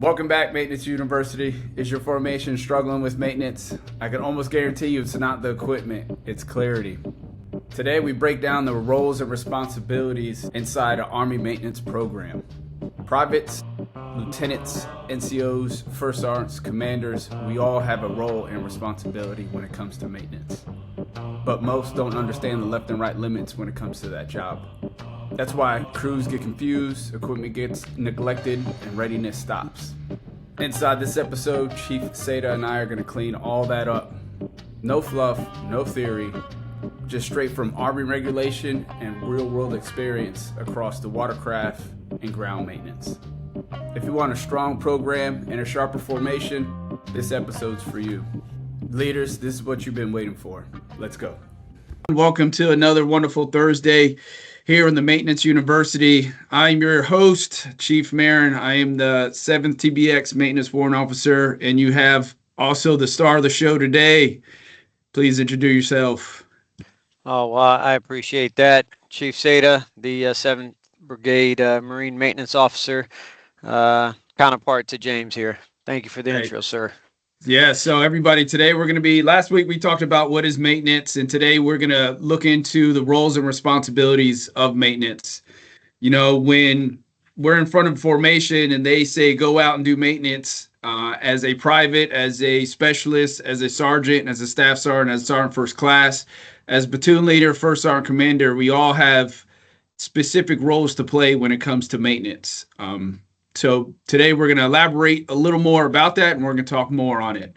Welcome back, Maintenance University. Is your formation struggling with maintenance? I can almost guarantee you it's not the equipment, it's clarity. Today we break down the roles and responsibilities inside an Army maintenance program. Privates, lieutenants, NCOs, first sergeants, commanders, we all have a role and responsibility when it comes to maintenance. But most don't understand the left and right limits when it comes to that job. That's why crews get confused, equipment gets neglected, and readiness stops. Inside this episode, Chief Seda and I are going to clean all that up. No fluff, no theory, just straight from Army regulation and real-world experience across the watercraft and ground maintenance. If you want a strong program and a sharper formation, this episode's for you. Leaders, this is what you've been waiting for. Let's go. Welcome to another wonderful Thursday here in the Maintenance University. I'm your host, Chief Marin. I am the 7th TBX Maintenance Warrant Officer, and you have also the star of the show today. Please introduce yourself. Oh, well, I appreciate that. Chief Seda, the 7th Brigade Marine Maintenance Officer, counterpart to James here. Thank you for the intro, sir. Yeah, so everybody, today last week we talked about what is maintenance, and today we're going to look into the roles and responsibilities of maintenance. You know, when we're in front of formation and they say go out and do maintenance, as a private, as a specialist, as a sergeant, as a staff sergeant, as a sergeant first class, as platoon leader, first sergeant commander, we all have specific roles to play when it comes to maintenance. So today we're going to elaborate a little more about that, and we're going to talk more on it.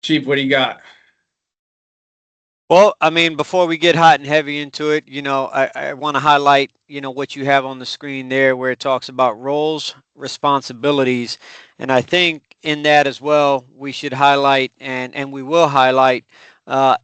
Chief, what do you got? Well, I mean, before we get hot and heavy into it, I want to highlight, what you have on the screen there where it talks about roles, responsibilities. And I think in that as well, we should highlight and we will highlight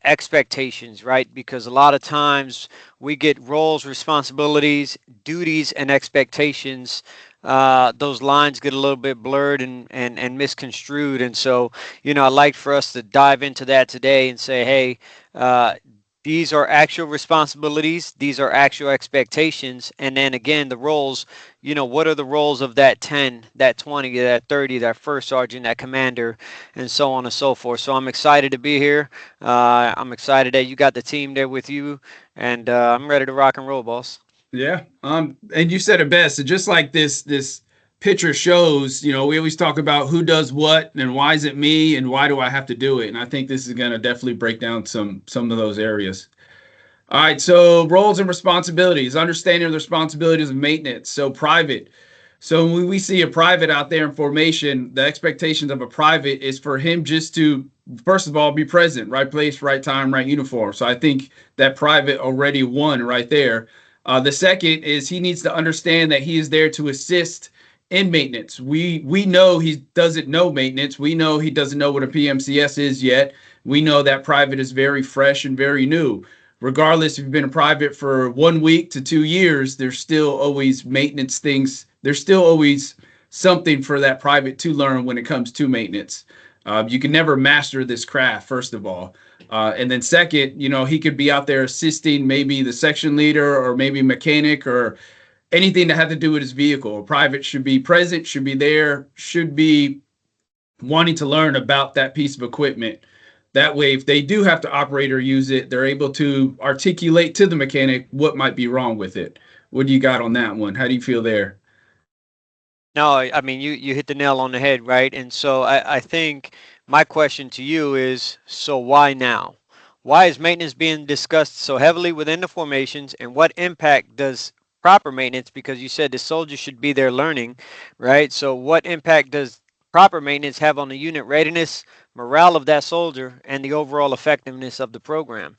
expectations, right? Because a lot of times we get roles, responsibilities, duties, and expectations. Those lines get a little bit blurred and misconstrued. And so, I'd like for us to dive into that today and say, hey, these are actual responsibilities. These are actual expectations. And then again, the roles, what are the roles of that 10, that 20, that 30, that first sergeant, that commander, and so on and so forth. So I'm excited to be here. I'm excited that you got the team there with you, and I'm ready to rock and roll, boss. Yeah. And you said it best. So just like this picture shows, we always talk about who does what and why is it me and why do I have to do it? And I think this is going to definitely break down some of those areas. All right. So roles and responsibilities, understanding the responsibilities of maintenance. So private. So when we see a private out there in formation, the expectations of a private is for him just to, first of all, be present, right place, right time, right uniform. So I think that private already won right there. The second is he needs to understand that he is there to assist in maintenance. We know he doesn't know maintenance. We know he doesn't know what a PMCS is yet. We know that private is very fresh and very new. Regardless if you've been a private for 1 week to 2 years, there's still always maintenance things. There's still always something for that private to learn when it comes to maintenance. You can never master this craft, first of all. And then second, he could be out there assisting maybe the section leader or maybe mechanic or anything that had to do with his vehicle. A private should be present, should be there, should be wanting to learn about that piece of equipment. That way, if they do have to operate or use it, they're able to articulate to the mechanic what might be wrong with it. What do you got on that one? How do you feel there? No, I mean, you hit the nail on the head, right? And so I think my question to you is, so why now? Why is maintenance being discussed so heavily within the formations, and what impact does proper maintenance, because you said the soldier should be there learning, right? So what impact does proper maintenance have on the unit readiness, morale of that soldier, and the overall effectiveness of the program?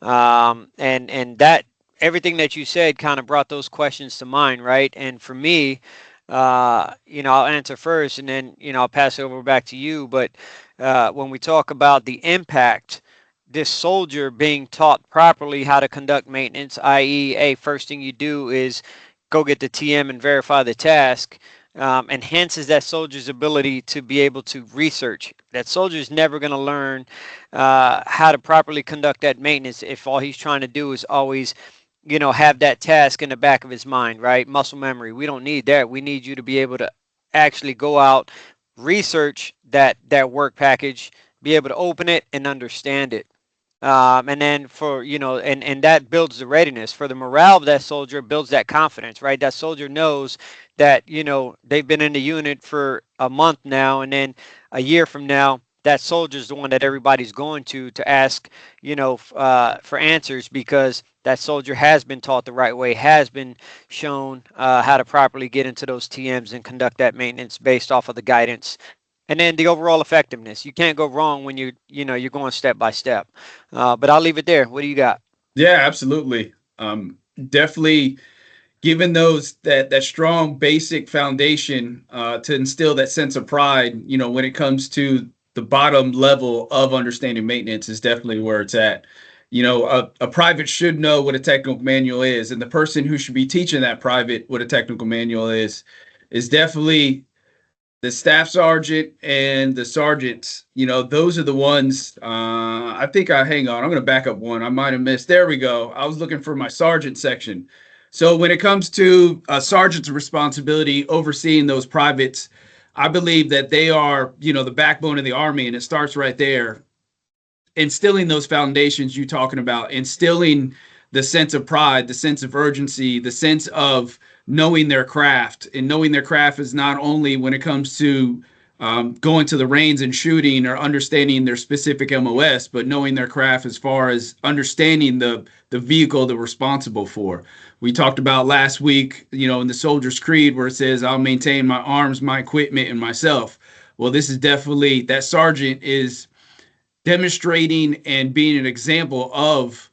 And that everything that you said kind of brought those questions to mind, right? And for me, I'll answer first and then, I'll pass it over back to you. But when we talk about the impact, this soldier being taught properly how to conduct maintenance, i.e., first thing you do is go get the TM and verify the task, enhances that soldier's ability to be able to research. That soldier is never going to learn how to properly conduct that maintenance if all he's trying to do is always have that task in the back of his mind, right? Muscle memory. We don't need that. We need you to be able to actually go out, research that work package, be able to open it and understand it. And then for, and that builds the readiness for the morale of that soldier, builds that confidence, right? That soldier knows that, they've been in the unit for a month now, and then a year from now, that soldier's the one that everybody's going to ask, for answers, because that soldier has been taught the right way, has been shown how to properly get into those TMs and conduct that maintenance based off of the guidance. And then the overall effectiveness. You can't go wrong when you're going step by step. But I'll leave it there. What do you got? Yeah, absolutely. Definitely given those that strong basic foundation to instill that sense of pride, when it comes to the bottom level of understanding maintenance is definitely where it's at. A private should know what a technical manual is, and the person who should be teaching that private what a technical manual is definitely the staff sergeant and the sergeants. Those are the ones. I think hang on. I'm going to back up one. I might have missed. There we go. I was looking for my sergeant section. So when it comes to a sergeant's responsibility overseeing those privates, I believe that they are, the backbone of the Army, and it starts right there. Instilling those foundations you talking about, instilling the sense of pride, the sense of urgency, the sense of knowing their craft. And knowing their craft is not only when it comes to going to the range and shooting or understanding their specific MOS, but knowing their craft as far as understanding the vehicle they're responsible for. We talked about last week, in the Soldier's Creed, where it says, "I'll maintain my arms, my equipment, and myself." Well, this is definitely, that sergeant is demonstrating and being an example of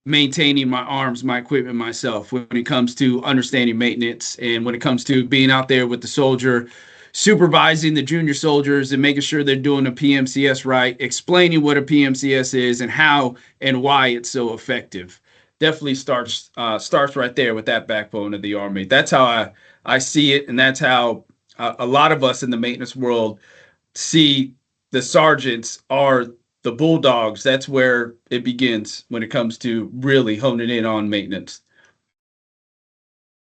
maintaining my arms, my equipment, myself when it comes to understanding maintenance, and when it comes to being out there with the soldier, supervising the junior soldiers and making sure they're doing a PMCS right, explaining what a PMCS is and how and why it's so effective. Definitely starts right there with that backbone of the Army. That's how I see it, and that's how a lot of us in the maintenance world see the sergeants are the bulldogs. That's where it begins when it comes to really honing in on maintenance.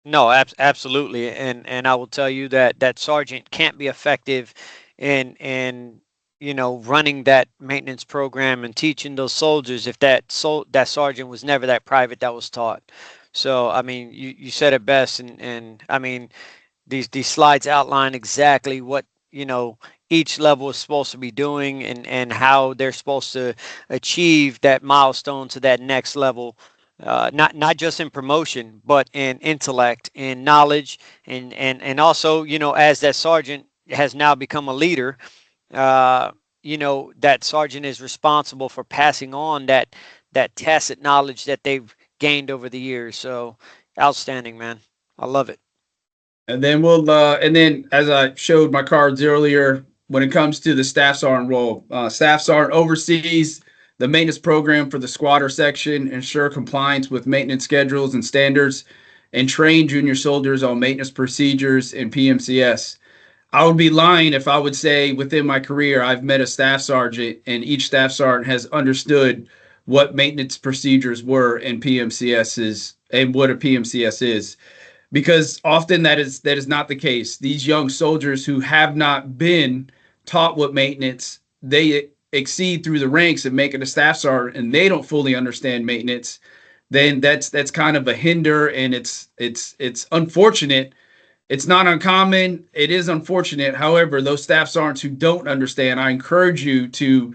No, absolutely. And I will tell you that that sergeant can't be effective in running that maintenance program and teaching those soldiers if that sergeant was never that private that was taught. So I mean, you said it best, and I mean, these slides outline exactly what each level is supposed to be doing, and how they're supposed to achieve that milestone to that next level, not just in promotion, but in intellect, in knowledge, and also, as that sergeant has now become a leader, uh, that sergeant is responsible for passing on that tacit knowledge that they've gained over the years. So outstanding, man. I love it. And then as I showed my cards earlier, when it comes to the staff sergeant role, staff sergeant oversees the maintenance program for the squatter section, ensure compliance with maintenance schedules and standards, and train junior soldiers on maintenance procedures and PMCS. I would be lying if I would say within my career I've met a staff sergeant and each staff sergeant has understood what maintenance procedures were and PMCSs and what a PMCS is, because often that is not the case. These young soldiers who have not been taught what maintenance, they exceed through the ranks and make it a staff sergeant, and they don't fully understand maintenance. Then that's kind of a hinder, and it's unfortunate. It's not uncommon. It is unfortunate. However, those staff sergeants who don't understand, I encourage you to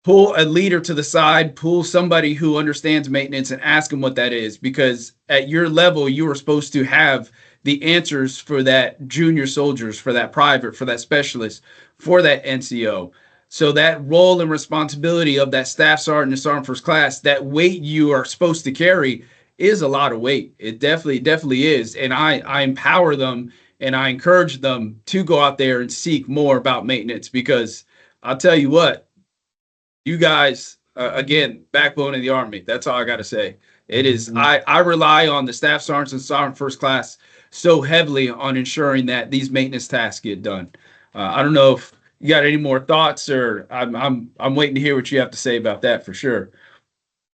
pull a leader to the side, pull somebody who understands maintenance and ask them what that is, because at your level, you are supposed to have the answers for that junior soldiers, for that private, for that specialist, for that NCO. So that role and responsibility of that staff sergeant and sergeant first class, that weight you are supposed to carry is a lot of weight. It definitely is. And I empower them and I encourage them to go out there and seek more about maintenance, because I'll tell you what, you guys, again, backbone of the Army. That's all I got to say. It is. I rely on the staff sergeants and sergeant first class so heavily on ensuring that these maintenance tasks get done. I don't know if you got any more thoughts, or I'm waiting to hear what you have to say about that for sure.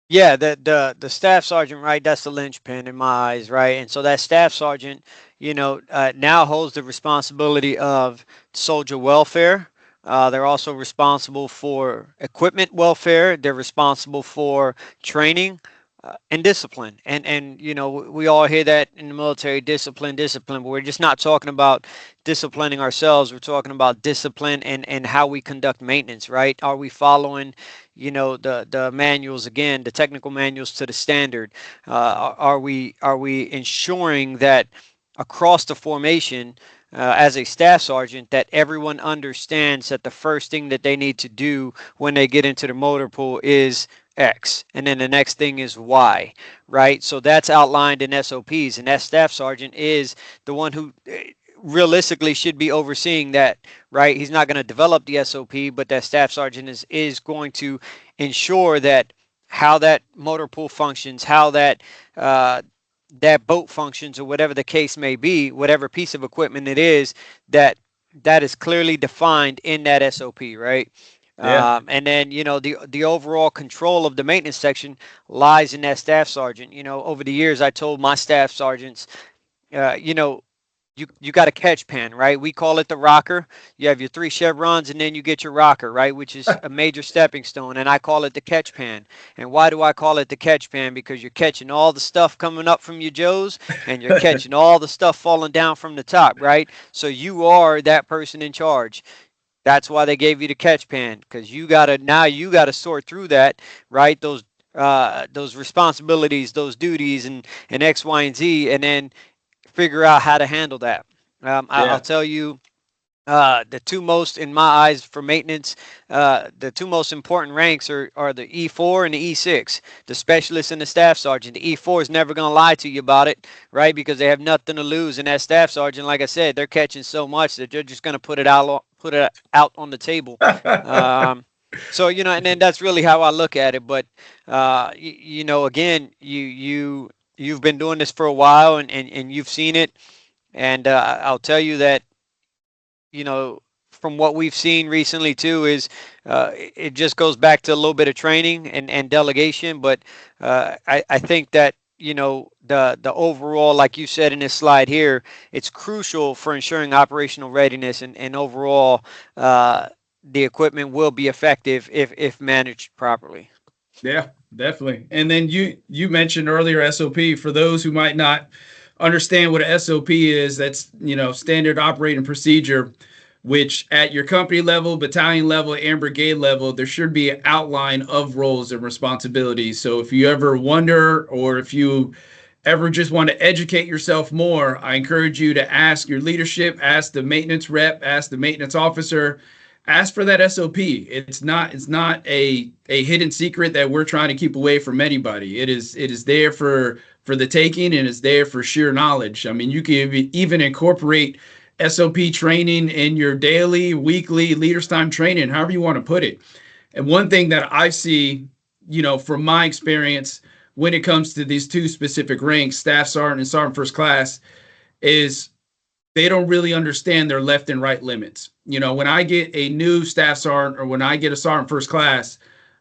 Yeah, the staff sergeant, right? That's the linchpin in my eyes, right? And so that staff sergeant, now holds the responsibility of soldier welfare. They're also responsible for equipment welfare. They're responsible for training and discipline. And we all hear that in the military, discipline, discipline. But we're just not talking about disciplining ourselves. We're talking about discipline and how we conduct maintenance, right? Are we following the manuals, again, the technical manuals to the standard? Are we ensuring that across the formation, as a staff sergeant, that everyone understands that the first thing that they need to do when they get into the motor pool is X, and then the next thing is Y, right? So that's outlined in SOPs, and that staff sergeant is the one who realistically should be overseeing that, right? He's not going to develop the SOP, but that staff sergeant is going to ensure that how that motor pool functions, how uh, that boat functions, or whatever the case may be, whatever piece of equipment it is, that that is clearly defined in that SOP, right? Yeah. And then the overall control of the maintenance section lies in that staff sergeant. Over the years, I told my staff sergeants, uh, you know, you got a catch pan, right? We call it the rocker. You have your 3 chevrons, and then you get your rocker, right? Which is a major stepping stone, and I call it the catch pan. And why do I call it the catch pan? Because you're catching all the stuff coming up from your joes, and you're catching all the stuff falling down from the top, right? So you are that person in charge. That's why they gave you the catch pan, because you gotta sort through that, right? Those responsibilities, those duties, and X, Y, and Z, and then figure out how to handle that. I'll Yeah. tell you, the two most, in my eyes, for maintenance, the two most important ranks are the E4 and the E6, the specialist and the staff sergeant. The E4 is never going to lie to you about it, right? Because they have nothing to lose. And that staff sergeant, like I said, they're catching so much that they're just going to put it out on the table. So and then that's really how I look at it. But again, you've been doing this for a while, and you've seen it. And I'll tell you that from what we've seen recently too, is it just goes back to a little bit of training and delegation. But I think that the overall, like you said in this slide here, it's crucial for ensuring operational readiness, and overall the equipment will be effective if managed properly. Yeah, definitely. And then you mentioned earlier SOP. For those who might not understand what a SOP is, that's standard operating procedure, which at your company level, battalion level, and brigade level, there should be an outline of roles and responsibilities. So if you ever wonder, or if you ever just want to educate yourself more, I encourage you to ask your leadership, ask the maintenance rep, ask the maintenance officer, ask for that SOP. It's not a hidden secret that we're trying to keep away from anybody. It is there for the taking, and it's there for sheer knowledge. I mean, you can even incorporate SOP training in your daily, weekly leaders time training, however you want to put it. And one thing that I see, from my experience when it comes to these two specific ranks, staff sergeant and sergeant first class, is they don't really understand their left and right limits. When I get a new staff sergeant, or when I get a sergeant first class,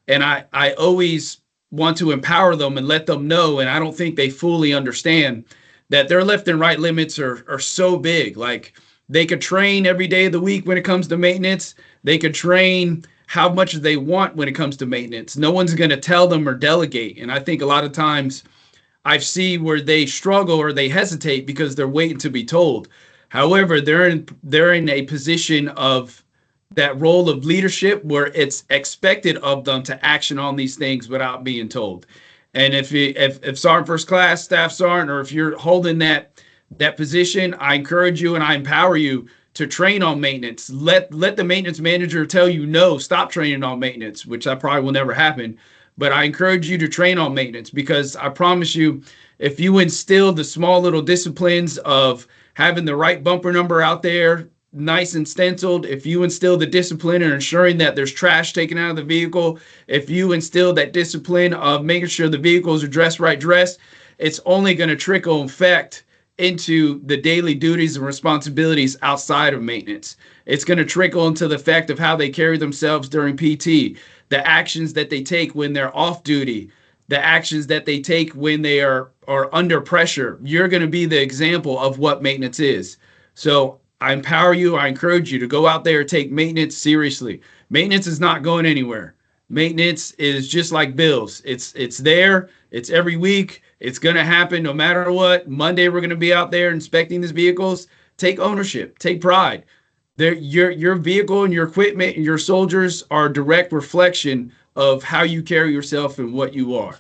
and I always want to empower them and let them know, and I don't think they fully understand that their left and right limits are so big. Like, they could train every day of the week when it comes to maintenance. They could train how much they want when it comes to maintenance. No one's going to tell them or delegate. And I think a lot of times I see where they struggle or they hesitate because they're waiting to be told. However, they're in a position of that role of leadership where it's expected of them to action on these things without being told. And if sergeant first class, staff sergeant, or if you're holding that position, I encourage you and I empower you to train on maintenance. Let the maintenance manager tell you, no, stop training on maintenance, which that probably will never happen. But I encourage you to train on maintenance, because I promise you, if you instill the small little disciplines of having the right bumper number out there, nice and stenciled, if you instill the discipline in ensuring that there's trash taken out of the vehicle, if you instill that discipline of making sure the vehicles are dressed, it's only going to trickle effect into the daily duties and responsibilities outside of maintenance. It's going to trickle into the fact of how they carry themselves during PT, the actions that they take when they're off duty, the actions that they take when they are under pressure. You're going to be the example of what maintenance is. So I empower you. I encourage you to go out there and take maintenance seriously. Maintenance is not going anywhere. Maintenance is just like bills. It's there. It's every week. It's going to happen no matter what. Monday we're going to be out there inspecting these vehicles. Take ownership. Take pride. Your vehicle and your equipment and your soldiers are a direct reflection of how you carry yourself and what you are.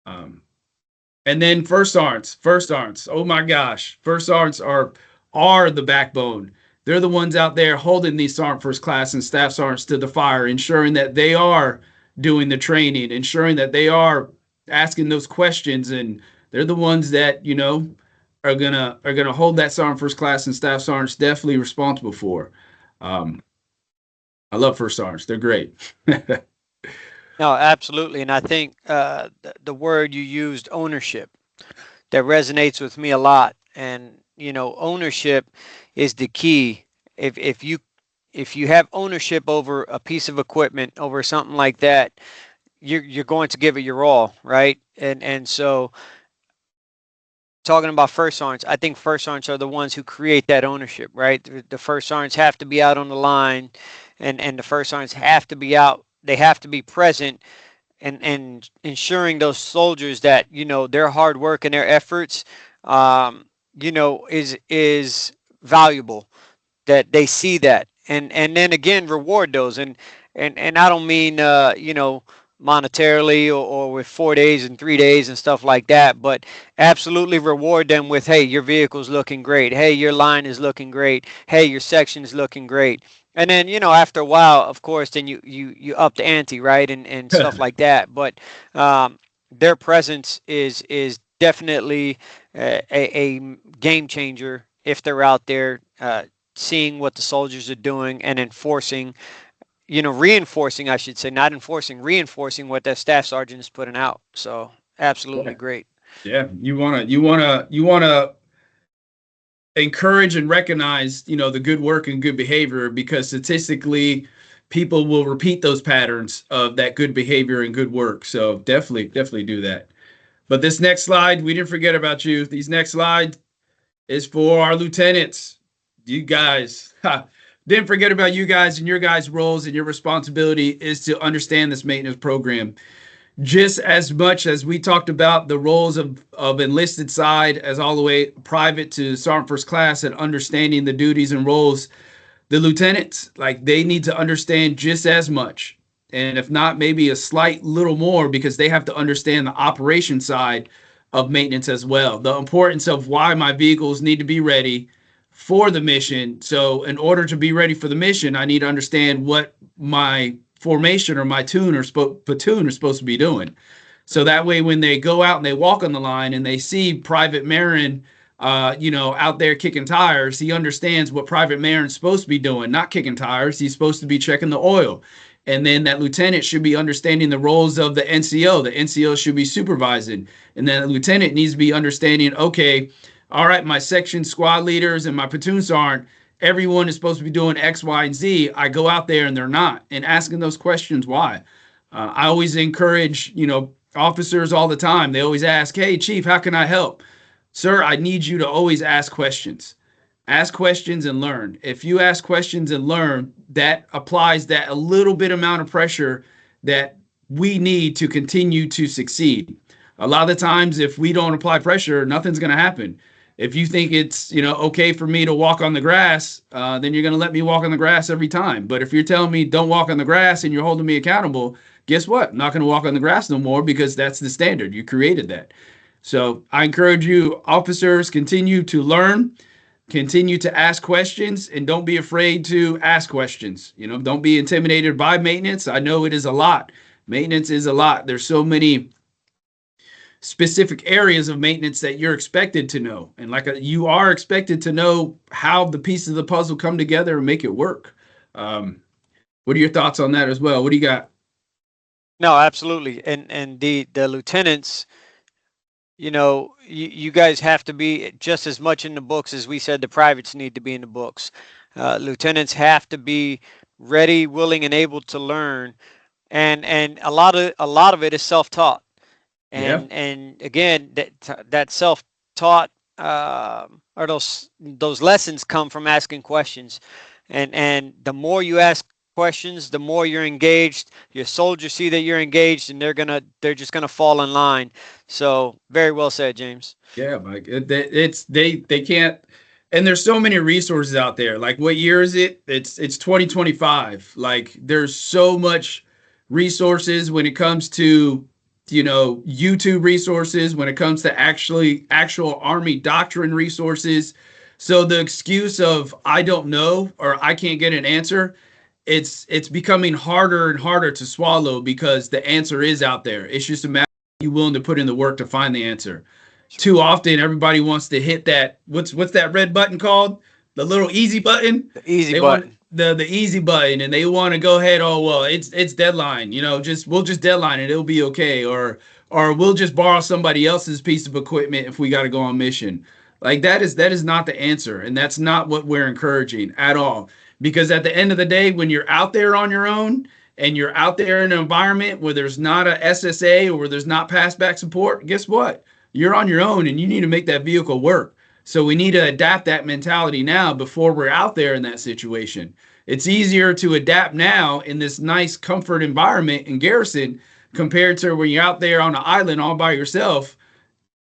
And then first sergeants. Oh my gosh, first sergeants are the backbone. They're the ones out there holding these sergeant first class and staff sergeants to the fire, ensuring that they are doing the training, ensuring that they are asking those questions, and they're the ones that are gonna hold that sergeant first class and staff sergeants definitely responsible for. I love first sergeants; they're great. No, absolutely. And I think the word you used, ownership, that resonates with me a lot. And ownership is the key. If you have ownership over a piece of equipment, over something like that, you're going to give it your all, right? And so talking about first sergeants, I think first sergeants are the ones who create that ownership, right? The first sergeants have to be out on the line, and the first sergeants have to be out. They have to be present and ensuring those soldiers that their hard work and their efforts, is valuable. That they see that, and then again reward those, and I don't mean monetarily or with 4 days and 3 days and stuff like that, but absolutely reward them with, hey, your vehicle's looking great, hey, your line is looking great, hey, your section's looking great. And then after a while, of course, then you up the ante, right, and stuff like that. But their presence is definitely a game changer if they're out there seeing what the soldiers are doing and enforcing, reinforcing, I should say, not enforcing, reinforcing what that staff sergeant is putting out. So absolutely great. Yeah, you wanna encourage and recognize the good work and good behavior, because statistically people will repeat those patterns of that good behavior and good work. So definitely do that. But this next slide, we didn't forget about you. These next slide is for our lieutenants. You guys, didn't forget about you guys, and your guys' roles, and your responsibility is to understand this maintenance program. Just as much as we talked about the roles of enlisted side as all the way private to sergeant first class and understanding the duties and roles, the lieutenants, like, they need to understand just as much, and if not maybe a slight little more, because they have to understand the operation side of maintenance as well, the importance of why my vehicles need to be ready for the mission. So in order to be ready for the mission, I need to understand what my formation or my platoon are supposed to be doing. So that way, when they go out and they walk on the line and they see Private Marin, out there kicking tires, he understands what Private Marin's supposed to be doing, not kicking tires. He's supposed to be checking the oil. And then that lieutenant should be understanding the roles of the NCO. The NCO should be supervising. And then the lieutenant needs to be understanding, okay, all right, my section squad leaders and my platoon sergeant, everyone is supposed to be doing X, Y, and Z. I go out there and they're not, and asking those questions why. I always encourage, officers all the time. They always ask, hey, Chief, how can I help? Sir, I need you to always ask questions. Ask questions and learn. If you ask questions and learn, that applies that a little bit amount of pressure that we need to continue to succeed. A lot of the times, if we don't apply pressure, nothing's going to happen. If you think it's okay for me to walk on the grass, then you're going to let me walk on the grass every time. But if you're telling me don't walk on the grass and you're holding me accountable, guess what? I'm not going to walk on the grass no more, because that's the standard. You created that. So I encourage you, officers, continue to learn, continue to ask questions, and don't be afraid to ask questions. Don't be intimidated by maintenance. I know it is a lot. Maintenance is a lot. There's so many specific areas of maintenance that you're expected to know, and you are expected to know how the pieces of the puzzle come together and make it work. What are your thoughts on that as well? What do you got? No, absolutely. And the lieutenants, you guys have to be just as much in the books as we said the privates need to be in the books. Lieutenants have to be ready, willing, and able to learn, and a lot of it is self-taught. Yeah. And again, that self-taught or those lessons come from asking questions, and the more you ask questions, the more you're engaged. Your soldiers see that you're engaged, and they're just gonna fall in line. So very well said, James. Yeah, Mike. They can't, and there's so many resources out there. Like, what year is it? It's 2025. Like, there's so much resources when it comes to, YouTube resources, when it comes to actual Army doctrine resources. So the excuse of I don't know or I can't get an answer, it's becoming harder and harder to swallow because the answer is out there. It's just a matter of you willing to put in the work to find the answer. Too often everybody wants to hit that what's that red button called, the little easy button. The easy They want button. the easy button, and they want to go ahead. Oh, well, it's deadline, we'll just deadline it, it'll be okay. Or we'll just borrow somebody else's piece of equipment if we got to go on mission. Like, that is not the answer, and that's not what we're encouraging at all. Because at the end of the day, when you're out there on your own and you're out there in an environment where there's not a SSA or where there's not pass back support, guess what? You're on your own and you need to make that vehicle work. So we need to adapt that mentality now before we're out there in that situation. It's easier to adapt now in this nice comfort environment in garrison compared to when you're out there on an island all by yourself.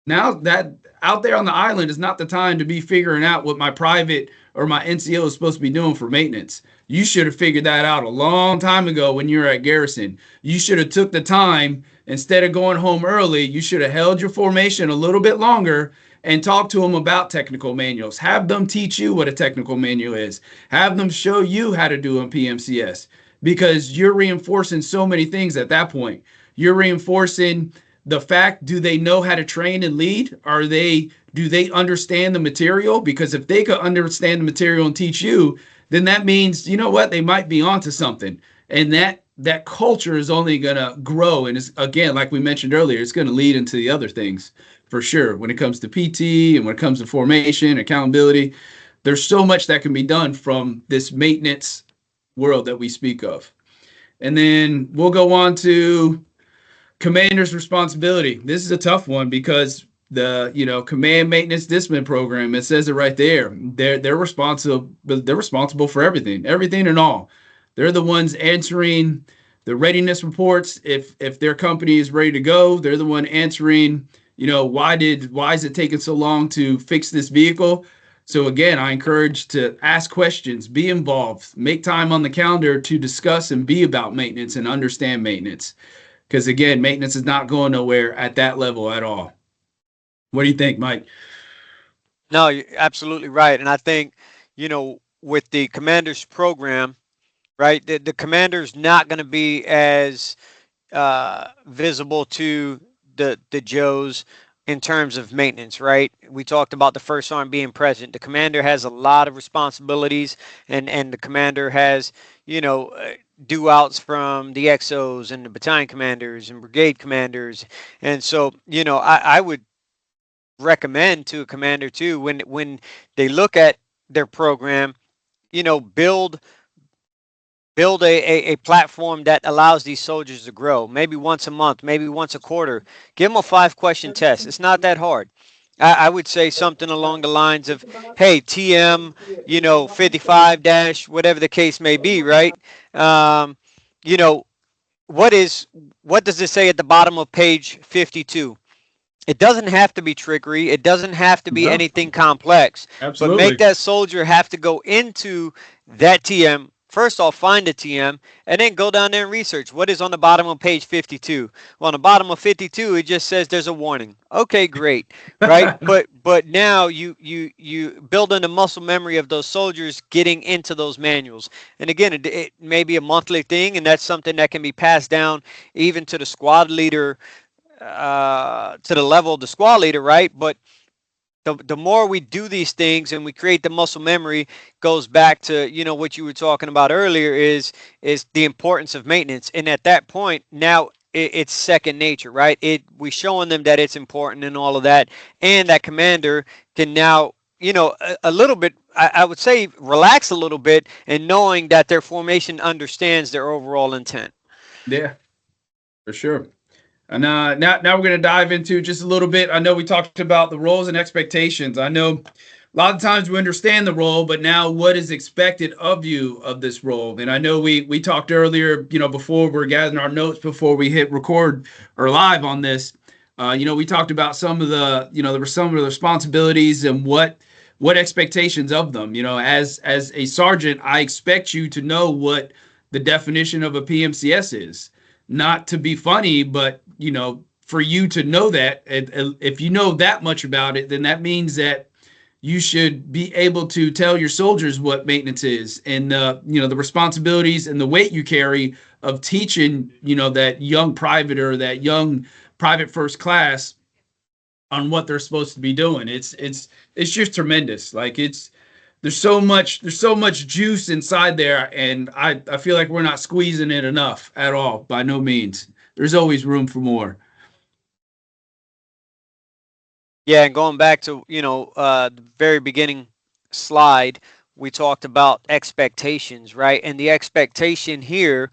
Now that out there on the island is not the time to be figuring out what my private or my NCO is supposed to be doing for maintenance. You should have figured that out a long time ago when you were at garrison. You should have took the time, instead of going home early, you should have held your formation a little bit longer and talk to them about technical manuals. Have them teach you what a technical manual is. Have them show you how to do a PMCS, because you're reinforcing so many things at that point. You're reinforcing the fact, do they know how to train and lead? Do they understand the material? Because if they could understand the material and teach you, then that means, you know what, they might be onto something. And that culture is only going to grow. And it's, again, like we mentioned earlier, it's going to lead into the other things for sure. When it comes to PT and when it comes to formation, accountability, there's so much that can be done from this maintenance world that we speak of. And then we'll go on to commander's responsibility. This is a tough one because the command maintenance discipline program, it says it right there. They're responsible for everything and all. They're the ones answering the readiness reports. If their company is ready to go, they're the one answering, why is it taking so long to fix this vehicle? So again, I encourage to ask questions, be involved, make time on the calendar to discuss and be about maintenance and understand maintenance. Because again, maintenance is not going nowhere at that level at all. What do you think, Mike? No, you're absolutely right. And I think, with the commander's program, right, the commander's not going to be as visible to the Joes in terms of maintenance, right? We talked about the first arm being present. The commander has a lot of responsibilities, and the commander has, due outs from the XOs and the battalion commanders and brigade commanders. And so, I would recommend to a commander too, when they look at their program, build a platform that allows these soldiers to grow. Maybe once a month, maybe once a quarter. Give them a 5-question test. It's not that hard. I would say something along the lines of, hey, TM, 55 dash, whatever the case may be, right? You know, what does it say at the bottom of page 52? It doesn't have to be trickery. It doesn't have to be No, anything complex. But make absolutely. that soldier have to go into that TM. First off, find a TM, and then go down there and research what is on the bottom of page 52. Well, on the bottom of 52, it just says there's a warning. Okay, great, right? But now you build in the muscle memory of those soldiers getting into those manuals. And again, it may be a monthly thing, and that's something that can be passed down even to the squad leader, to the level of the squad leader, right? But the more we do these things and we create the muscle memory, goes back to what you were talking about earlier, is the importance of maintenance. And at that point, now it's second nature, right? We showing them that it's important and all of that, and that commander can now a little bit, I would say, relax a little bit, and knowing that their formation understands their overall intent. Yeah, for sure. And now we're going to dive into just a little bit. I know we talked about the roles and expectations. I know a lot of times we understand the role, but now what is expected of you of this role? And I know we talked earlier, before we're gathering our notes before we hit record or live on this. We talked about some of there were some of the responsibilities and what expectations of them. As a sergeant, I expect you to know what the definition of a PMCS is. Not to be funny, but for you to know that, if you know that much about it, then that means that you should be able to tell your soldiers what maintenance is, and the responsibilities and the weight you carry of teaching that young private or that young private first class on what they're supposed to be doing. It's just tremendous. Like there's so much juice inside there, and I feel like we're not squeezing it enough at all. By no means. There's always room for more. Yeah, and going back to, the very beginning slide, we talked about expectations, right? And the expectation here,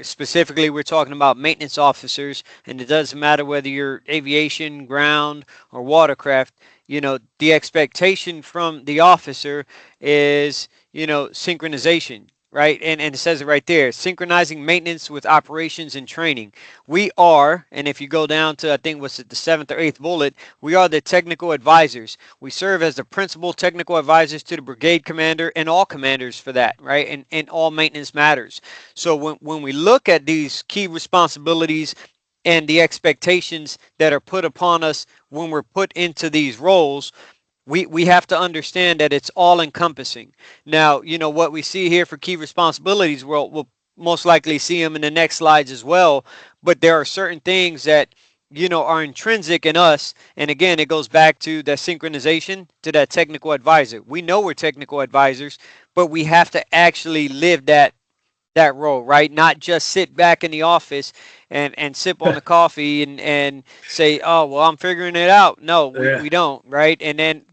specifically we're talking about maintenance officers, and it doesn't matter whether you're aviation, ground, or watercraft. The expectation from the officer is, synchronization, right? And it says it right there, synchronizing maintenance with operations and training. We are, and if you go down to, I think, what's it, the 7th or 8th bullet, we are the technical advisors. We serve as the principal technical advisors to the brigade commander and all commanders for that, right? And all maintenance matters. So when we look at these key responsibilities and the expectations that are put upon us when we're put into these roles, we have to understand that it's all encompassing. Now, what we see here for key responsibilities, we'll most likely see them in the next slides as well. But there are certain things that, are intrinsic in us. And again, it goes back to that synchronization, to that technical advisor. We know we're technical advisors, but we have to actually live that role, right? Not just sit back in the office and sip on the coffee and say, oh, well, I'm figuring it out. No, Yeah. we don't, right? And then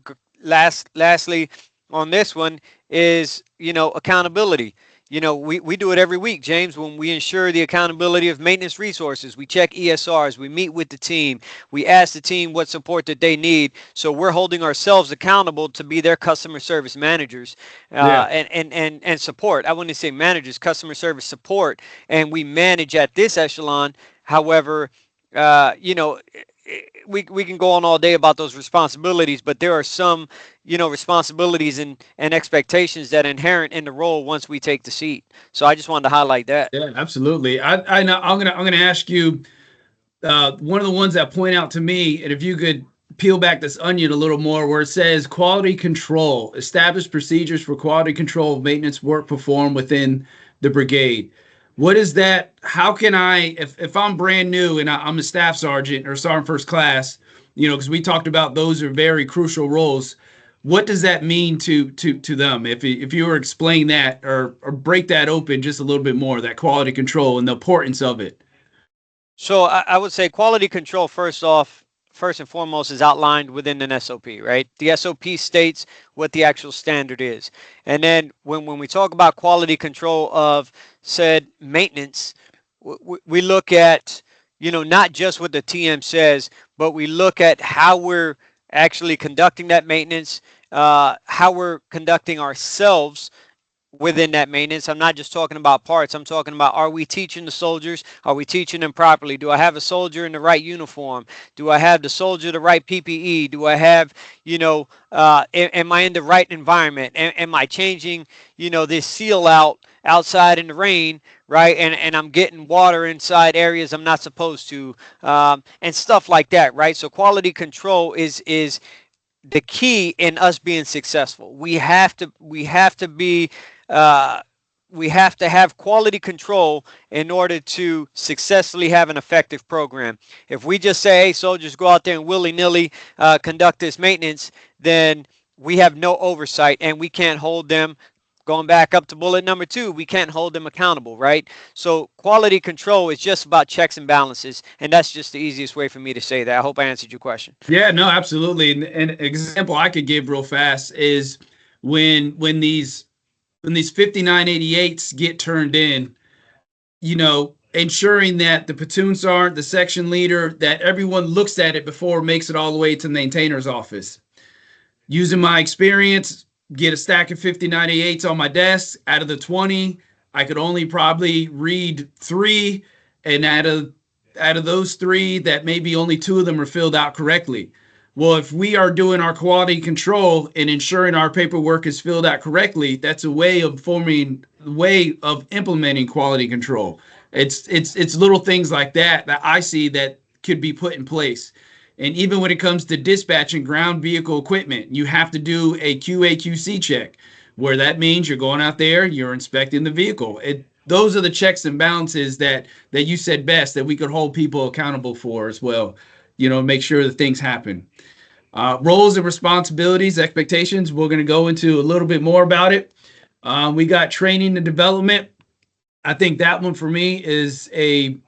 lastly on this one is, accountability. We do it every week, James, when we ensure the accountability of maintenance resources. We check ESRs, we meet with the team, we ask the team what support that they need. So we're holding ourselves accountable to be their customer service managers Yeah. and support. I wouldn't say managers, customer service support, and we manage at this echelon. However, we can go on all day about those responsibilities, but there are some, responsibilities and expectations that are inherent in the role once we take the seat. So I just wanted to highlight that. Yeah, absolutely. I know I'm gonna ask you one of the ones that point out to me, and if you could peel back this onion a little more, where it says quality control, establish procedures for quality control of maintenance work performed within the brigade. What is that? How can I, if I'm brand new and I'm a staff sergeant or sergeant first class, because we talked about those are very crucial roles. What does that mean to them? If you were to explain that or break that open just a little bit more, that quality control and the importance of it. So I would say quality control, first and foremost, is outlined within an SOP, right? The SOP states what the actual standard is. And then when we talk about quality control of said maintenance, we look at, not just what the TM says, but we look at how we're actually conducting that maintenance, how we're conducting ourselves within that maintenance. I'm not just talking about parts. I'm talking about, are we teaching the soldiers? Are we teaching them properly? Do I have a soldier in the right uniform? Do I have the soldier the right PPE? Do I have, am I in the right environment? Am I changing, this seal out outside in the rain, right? And I'm getting water inside areas I'm not supposed to, and stuff like that, right? So quality control is the key in us being successful. Uh, we have to have quality control in order to successfully have an effective program. If we just say, hey, soldiers, go out there and willy-nilly conduct this maintenance, then we have no oversight and we can't hold them. Going back up to bullet number 2, we can't hold them accountable, right? So quality control is just about checks and balances, and that's just the easiest way for me to say that. I hope I answered your question. Yeah, no, absolutely. And an example I could give real fast is when these 5988s get turned in, ensuring that the platoon sergeant, the section leader, that everyone looks at it before it makes it all the way to the maintainer's office. Using my experience, get a stack of 5098s on my desk. Out of the 20, I could only probably read 3, and out of those 3, that maybe only 2 of them are filled out correctly. Well, if we are doing our quality control and ensuring our paperwork is filled out correctly, that's a way of implementing quality control. It's little things like that I see that could be put in place. And even when it comes to dispatching ground vehicle equipment, you have to do a QA/QC check, where that means you're going out there, you're inspecting the vehicle. Those are the checks and balances that you said best that we could hold people accountable for as well. Make sure that things happen. Roles and responsibilities, expectations. We're going to go into a little bit more about it. We got training and development. I think that one for me is and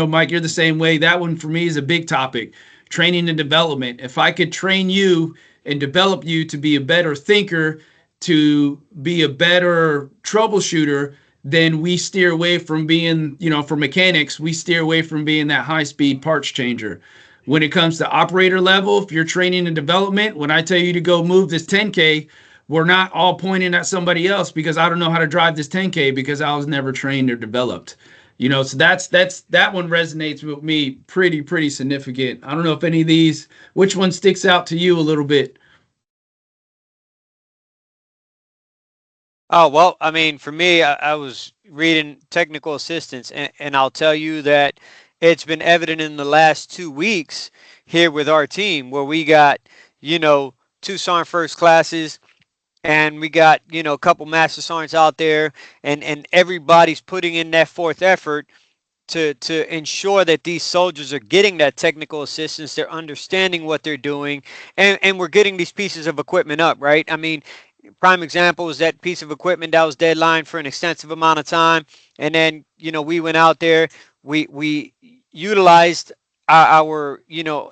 Mike, you're the same way. That one for me is a big topic. Training and development. If I could train you and develop you to be a better thinker, to be a better troubleshooter, then we steer away from being, for mechanics, we steer away from being that high-speed parts changer. When it comes to operator level, if you're training and development, when I tell you to go move this 10K, we're not all pointing at somebody else because I don't know how to drive this 10K because I was never trained or developed. So that one resonates with me pretty significant. I don't know if any of these, which one sticks out to you a little bit? Oh, well, I mean, for me, I was reading technical assistance, and I'll tell you that it's been evident in the last 2 weeks here with our team where we got, 2 sergeant first classes, and we got, a couple master sergeants out there, and everybody's putting in that fourth effort to ensure that these soldiers are getting that technical assistance, they're understanding what they're doing, and we're getting these pieces of equipment up, right? I mean, prime example is that piece of equipment that was deadline for an extensive amount of time, and then we went out there, we utilized our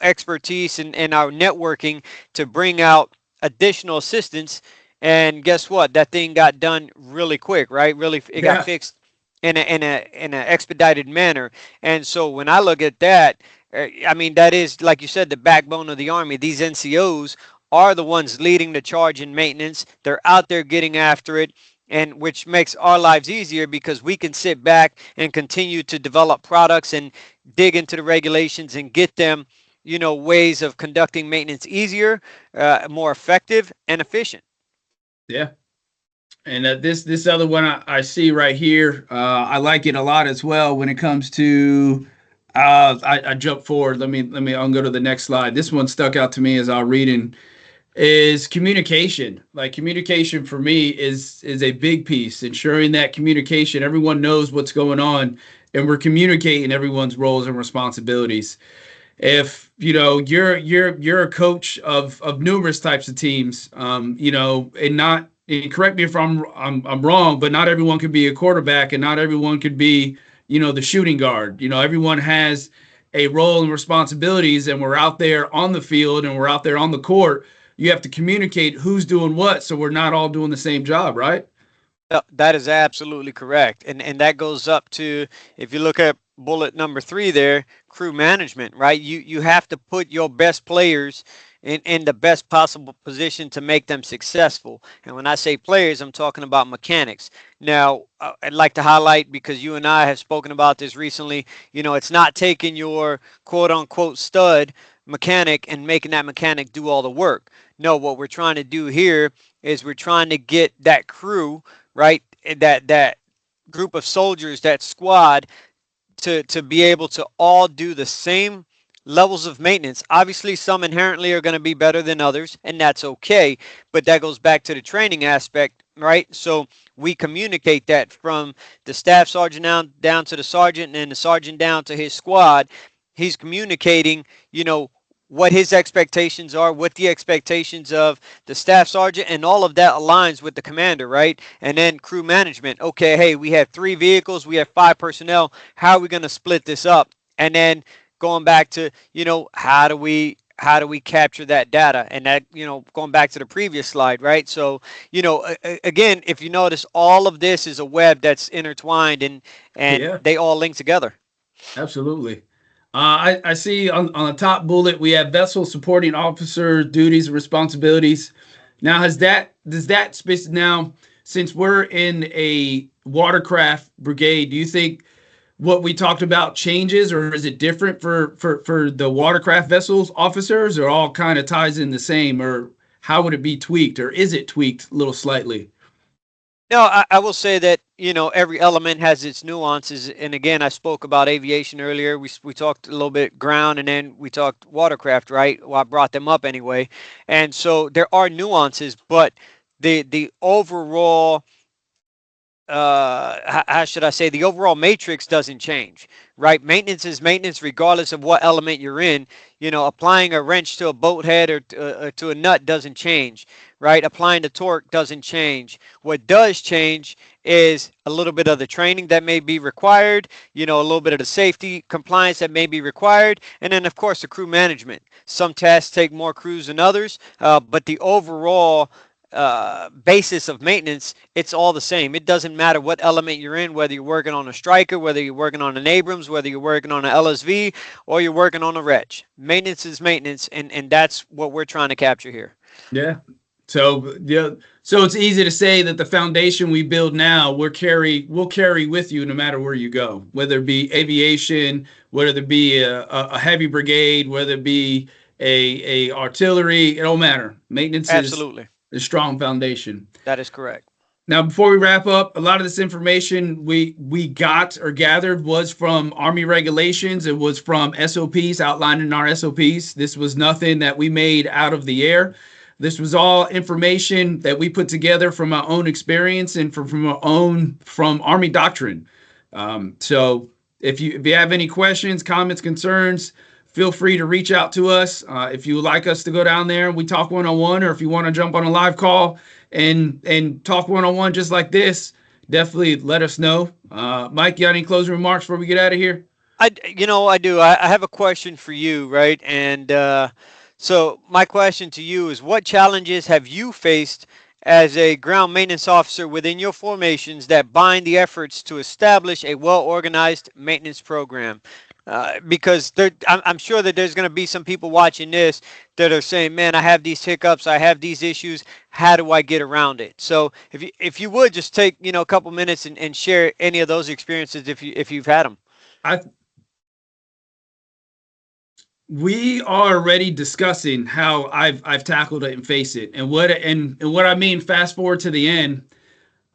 expertise and our networking to bring out additional assistance, and guess what, that thing got done really quick, right? Really, it got Yeah. fixed in a expedited manner. And so when I look at that, I mean, that is, like you said, the backbone of the Army. These NCOs are the ones leading the charge in maintenance. They're out there getting after it, and which makes our lives easier because we can sit back and continue to develop products and dig into the regulations and get them, ways of conducting maintenance easier, more effective, and efficient. Yeah. And this other one I see right here, I like it a lot as well when it comes to. I jump forward. I'll go to the next slide. This one stuck out to me as I was reading. Is communication. Like, communication for me is a big piece. Ensuring that communication, everyone knows what's going on, and we're communicating everyone's roles and responsibilities. If you're a coach of numerous types of teams, and not, and correct me if I'm wrong, but not everyone could be a quarterback, and not everyone could be the shooting guard. Everyone has a role and responsibilities, and we're out there on the field and we're out there on the court. You have to communicate who's doing what, so we're not all doing the same job, right? That is absolutely correct. And that goes up to, if you look at bullet number 3 there, crew management, right? You have to put your best players in the best possible position to make them successful. And when I say players, I'm talking about mechanics. Now, I'd like to highlight, because you and I have spoken about this recently, it's not taking your quote unquote stud mechanic and making that mechanic do all the work. No, what we're trying to do here is we're trying to get that crew, right? That group of soldiers, that squad, to be able to all do the same levels of maintenance. Obviously, some inherently are going to be better than others, and that's okay. But that goes back to the training aspect, right? So we communicate that from the staff sergeant down to the sergeant, and the sergeant down to his squad. He's communicating, what his expectations are, what the expectations of the staff sergeant, and all of that aligns with the commander, right? And then crew management. Okay, hey, we have 3 vehicles, we have 5 personnel. How are we going to split this up? And then going back to, how do we how do we capture that data? And that, going back to the previous slide, right? So, again, if you notice, all of this is a web that's intertwined, and Yeah, they all link together. absolutely. I see on the top bullet we have vessel supporting officer duties and responsibilities. Now, does that space now, since we're in a watercraft brigade, do you think what we talked about changes, or is it different for the watercraft vessels officers, or all kind of ties in the same, or how would it be tweaked, or is it tweaked a little slightly? No, I will say that, every element has its nuances. And again, I spoke about aviation earlier. We talked a little bit ground, and then we talked watercraft, right? Well, I brought them up anyway. And so there are nuances, but the overall, how should I say, the overall matrix doesn't change, right? Maintenance is maintenance regardless of what element you're in. Applying a wrench to a boat head, or to a nut doesn't change, right? Applying the torque doesn't change. What does change is a little bit of the training that may be required, a little bit of the safety compliance that may be required, and then of course the crew management. Some tasks take more crews than others, but the overall basis of maintenance, it's all the same. It doesn't matter what element you're in, whether you're working on a Striker, whether you're working on an Abrams, whether you're working on an LSV, or you're working on a Wretch. Maintenance is maintenance, and that's what we're trying to capture here. Yeah. So yeah, so it's easy to say that the foundation we build now we'll carry with you no matter where you go, whether it be aviation, whether it be a heavy brigade, whether it be a artillery, it don't matter. Maintenance is Absolutely. a strong foundation. That is correct. Now, before we wrap up, a lot of this information we got or gathered was from Army regulations. It was from SOPs, outlining our SOPs. This was nothing that we made out of the air. This was all information that we put together from our own experience and from Army doctrine. So if you have any questions, comments, concerns, feel free to reach out to us. If you would like us to go down there and we talk one-on-one, or if you want to jump on a live call and talk one-on-one just like this, definitely let us know. Mike, you got any closing remarks before we get out of here? I do. I have a question for you, right? And so my question to you is, what challenges have you faced as a ground maintenance officer within your formations that bind the efforts to establish a well-organized maintenance program? Because I'm sure that there's going to be some people watching this that are saying, "Man, I have these hiccups, I have these issues. How do I get around it?" So if you would just take a couple minutes and share any of those experiences if you've had them. I We are already discussing how I've tackled it and faced it, and what I mean. Fast forward to the end.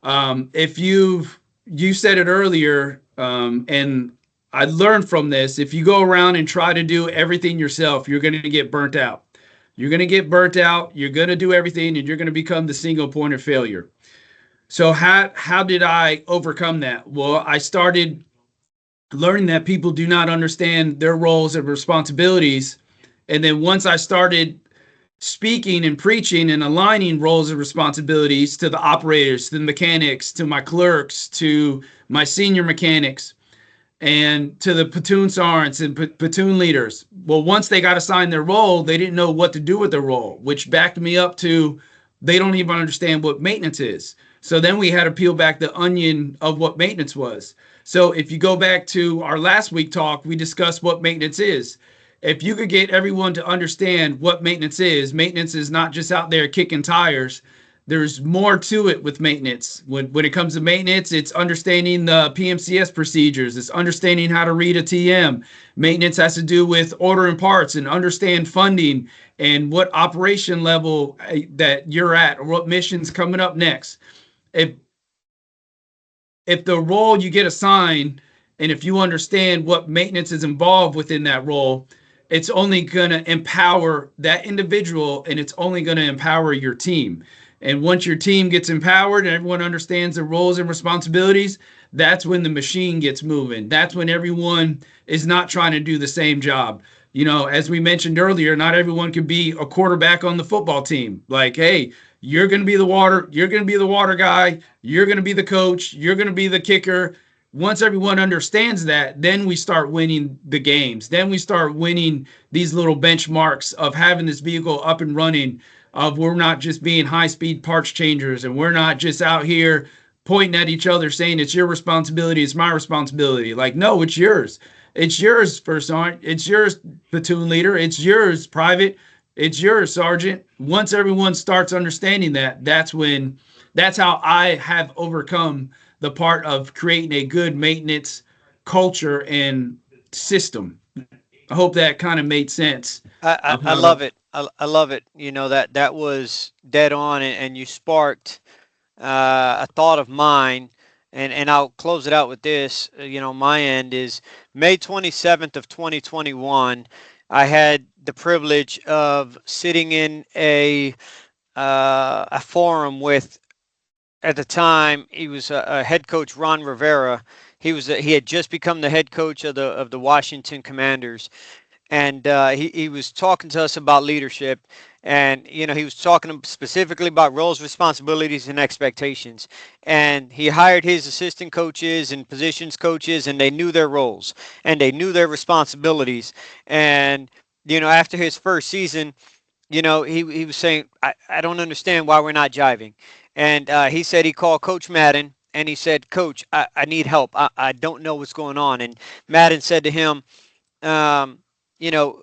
If you said it earlier, and I learned from this. If you go around and try to do everything yourself, you're going to get burnt out. You're going to get burnt out. You're going to do everything, and you're going to become the single point of failure. So how did I overcome that? Well, I started learning that people do not understand their roles and responsibilities. And then once I started speaking and preaching and aligning roles and responsibilities to the operators, to the mechanics, to my clerks, to my senior mechanics, and to the platoon sergeants and platoon leaders. Well, once they got assigned their role, they didn't know what to do with their role, which backed me up to they don't even understand what maintenance is. So then we had to peel back the onion of what maintenance was. So if you go back to our last week talk, we discussed what maintenance is. If you could get everyone to understand what maintenance is not just out there kicking tires. There's more to it with maintenance. When it comes to maintenance, it's understanding the PMCS procedures. It's understanding how to read a TM. Maintenance has to do with ordering parts and understand funding and what operation level that you're at, or what mission's coming up next. If the role you get assigned, and if you understand what maintenance is involved within that role, it's only going to empower that individual, and it's only going to empower your team. And once your team gets empowered and everyone understands their roles and responsibilities, that's when the machine gets moving. That's when everyone is not trying to do the same job. As we mentioned earlier, not everyone can be a quarterback on the football team. Like, hey, you're going to be the water guy, you're going to be the coach, you're going to be the kicker. once everyone understands that, then we start winning the games. Then we start winning these little benchmarks of having this vehicle up and running, of we're not just being high-speed parts changers, and we're not just out here pointing at each other saying it's your responsibility, it's my responsibility. Like, no, it's yours. It's yours, first sergeant. It's yours, platoon leader. It's yours, private. It's yours, sergeant. Once everyone starts understanding that, that's how I have overcome the part of creating a good maintenance culture and system. I hope that kind of made sense of I how love to. it. I love it. You know, that was dead on, and you sparked a thought of mine, and I'll close it out with this. You know, my end is May 27th of 2021. I had the privilege of sitting in a forum with, at the time, he was a head coach, Ron Rivera. He had just become the head coach of the Washington Commanders, and he was talking to us about leadership. And you know, he was talking specifically about roles, responsibilities, and expectations. And he hired his assistant coaches and positions coaches, and they knew their roles and they knew their responsibilities. And you know, after his first season, you know, he was saying, I don't understand why we're not jiving. And he said he called Coach Madden and he said, Coach, I need help. I don't know what's going on. And Madden said to him, um, you know,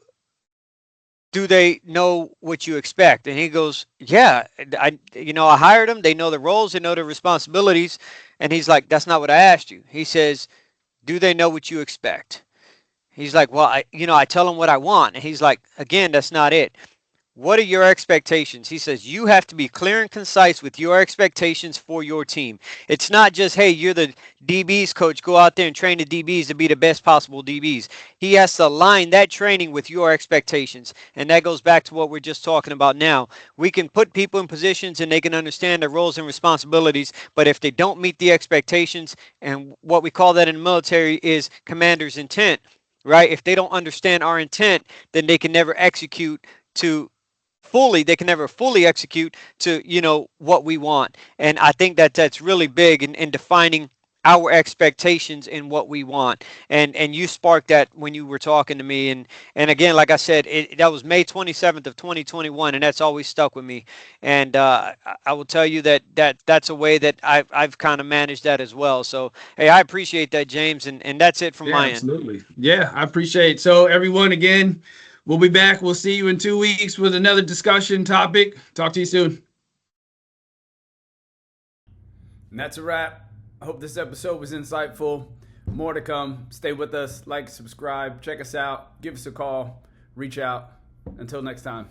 do they know what you expect? And he goes, yeah, I hired them. They know the roles, they know the responsibilities. And he's like, that's not what I asked you. He says, do they know what you expect? He's like, well, I tell them what I want. And he's like, again, that's not it. What are your expectations? He says you have to be clear and concise with your expectations for your team. It's not just, hey, you're the DBs coach, go out there and train the DBs to be the best possible DBs. He has to align that training with your expectations. And that goes back to what we're just talking about now. We can put people in positions and they can understand their roles and responsibilities, but if they don't meet the expectations, and what we call that in the military is commander's intent, right? If they don't understand our intent, then they can never execute to they can never fully execute to, what we want. And I think that that's really big in defining our expectations and what we want. And you sparked that when you were talking to me. And again, like I said, that was May 27th of 2021, and that's always stuck with me. And I will tell you that's a way that I've kind of managed that as well. So hey, I appreciate that, James, and that's it from Yeah, my end. absolutely. Yeah, I appreciate it. So everyone, again, we'll be back. We'll see you in 2 weeks with another discussion topic. Talk to you soon. And that's a wrap. I hope this episode was insightful. More to come. Stay with us. Like, subscribe, check us out, give us a call, reach out. Until next time.